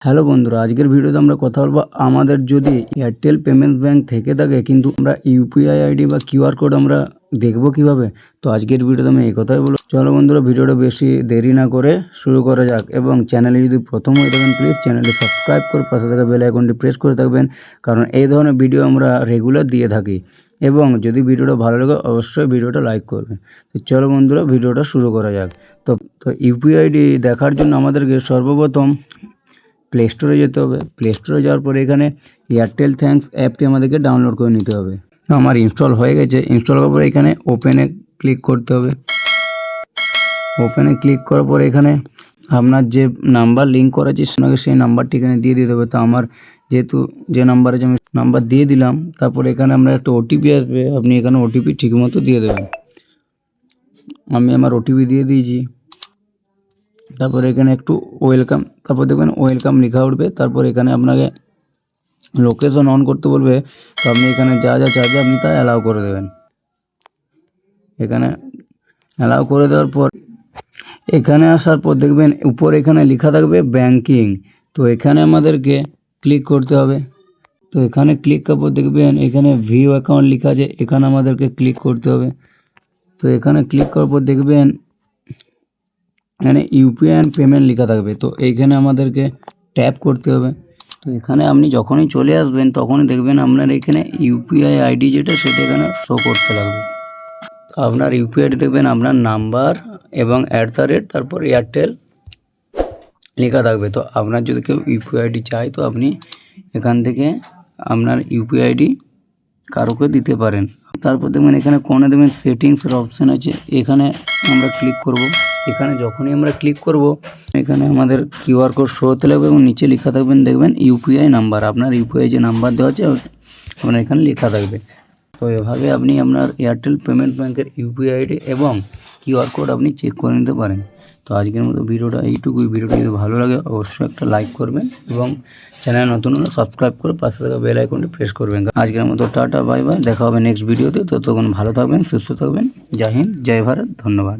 Hello বন্ধুরা, আজকের ভিডিওতে আমরা কথা বলবো আমাদের যদি এয়ারটেল পেমেন্টস ব্যাংক থেকে থাকে কিন্তু আমরা ইউপিআই আইডি বা কিউআর কোড আমরা দেখবো কিভাবে। তো আজকের ভিডিওতে আমি এই কথাই বলবো। চলো বন্ধুরা, ভিডিওটা বেশি দেরি না করে শুরু করা যাক। এবং চ্যানেলে যদি প্রথম হয়ে থাকেন প্লিজ চ্যানেলটি সাবস্ক্রাইব করে পাশে থাকা বেল আইকনটি প্রেস করে থাকবেন, কারণ এই ধরনের ভিডিও আমরা রেগুলার দিয়ে থাকি। এবং যদি ভিডিওটা ভালো লাগে অবশ্যই ভিডিওটা লাইক করবেন। তো চলো বন্ধুরা, ভিডিওটা শুরু করা যাক। তো ইউপিআই আইডি দেখার জন্য আমাদেরকে সর্বপ্রথম প্লে স্টোরে যেতে হবে। প্লে স্টোরে যাওয়ার পরে এখানে এয়ারটেল থ্যাঙ্কস অ্যাপটি আমাদেরকে ডাউনলোড করে নিতে হবে। আমার ইনস্টল হয়ে গেছে। ইনস্টল করার পরে এখানে ওপেনে ক্লিক করতে হবে। ওপেনে ক্লিক করার পরে এখানে আপনার যে নাম্বার লিঙ্ক করা আছে সেই নাম্বারটি এখানে দিয়ে দিতে হবে। তো আমার যেহেতু যে নাম্বার আছে আমি নাম্বার দিয়ে দিলাম। তারপরে এখানে আমরা একটা ওটিপি আসবে, আপনি এখানে ওটিপি ঠিকমতো দিয়ে দেবেন। আমি আমার ওটিপি দিয়ে দিয়েছি। তারপরে এখানে একটু ওয়েলকাম, তারপর দেখবেন ওয়েলকাম লেখা উঠবে। তারপর এখানে আপনাকে লোকেশন অন করতে বলবে। তো আপনি এখানে যা যা চাইবে আপনি তা অ্যালাউ করে দেবেন। এখানে অ্যালাউ করে দেওয়ার পর এখানে আসার পর দেখবেন উপরে এখানে লেখা থাকবে ব্যাংকিং। তো এখানে আমাদেরকে ক্লিক করতে হবে। তো এখানে ক্লিক করার পর দেখবেন এখানে ভিউ অ্যাকাউন্ট লেখা আছে, এখানে আমাদেরকে ক্লিক করতে হবে। তো এখানে ক্লিক করার পর দেখবেন এখানে ইউপিআই অ্যান্ড পেমেন্ট লেখা থাকবে। তো এইখানে আমাদেরকে ট্যাপ করতে হবে। তো এখানে আপনি যখনই চলে আসবেন তখনই দেখবেন আপনার এখানে ইউপিআই আইডি যেটা সেটা এখানে শো করতে লাগবে। তো আপনার ইউপিআই আইডি দেখবেন আপনার নাম্বার এবং @ তারপর এয়ারটেল লেখা থাকবে। তো আপনার যদি কেউ ইউপিআই আইডি চায় তো আপনি এখান থেকে আপনার ইউপিআই আইডি কারোকে দিতে পারেন। তারপর দেখবেন এখানে কোণে দেখবেন সেটিংসের অপশান আছে, এখানে আমরা ক্লিক করব। এখানে যখনই আমরা ক্লিক করব এখানে আমাদের কিউআর কোড শো হতে লাগবে এবং নিচে লেখা থাকবেন দেখবেন ইউপিআই নাম্বার। আপনার ইউপিআই যে নাম্বার দেওয়া আছে আপনার এখানে লেখা থাকবে। তো এভাবে আপনি আপনার এয়ারটেল পেমেন্ট ব্যাংকের ইউপিআই আইডি এবং কিউআর কোড আপনি চেক করে নিতে পারেন। তো আজকের মতো ভিডিওটা এইটুকুই। ভিডিওটা যদি ভালো লাগে অবশ্যই একটা লাইক করবেন এবং চ্যানেল নতুন হলে সাবস্ক্রাইব করে পাশে থাকা বেল আইকনটি প্রেস করবেন। আজকের মতো টাটা, বাই বাই, দেখা হবে নেক্সট ভিডিওতে। ততক্ষণ ভালো থাকবেন, সুস্থ থাকবেন। জয় হিন্দ, জয় ভারত, ধন্যবাদ।